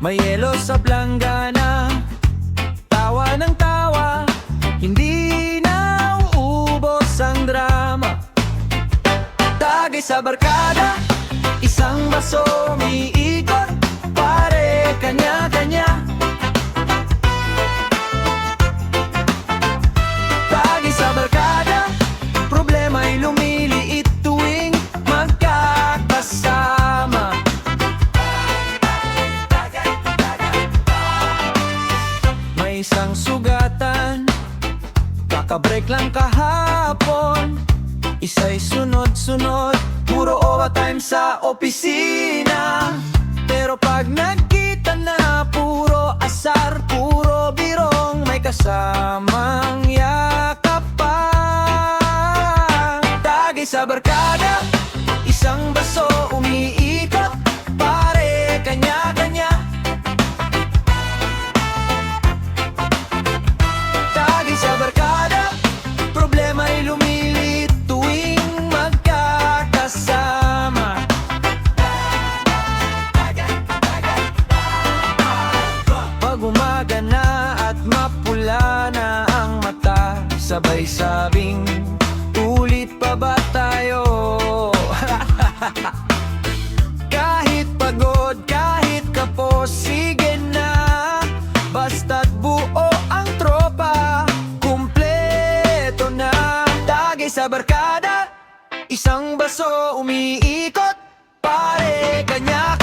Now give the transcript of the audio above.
May yelo sa planggana, tawa ng tawa, hindi na uubos ang drama. Tagay sa barkada, isang baso umiikot, pare kanya-kanya. Tagay sa barkada, problema'y lumiliit tuwing magkakasama. May isang sugatan, kakabreak lang kahapon, isa'y sunod-sunod, puro overtime sa opisina. Pero pag nagkita na, puro asar, puro birong, may kasamang yakap pa. Tagay sa barkada, isang baso umiikot, pare kanya-kanya. Tagay sa barkada, problema'y lumilit tuwing magkakasama. Pag umaga na at mapula na ang mata, sabay sabing, ulit pa ba tayo? Kahit pagod, kahit kapos, sige na, basta't buo ang tropa, kumpleto na. Tagay sa barkada, isang baso umiikot, pare kanya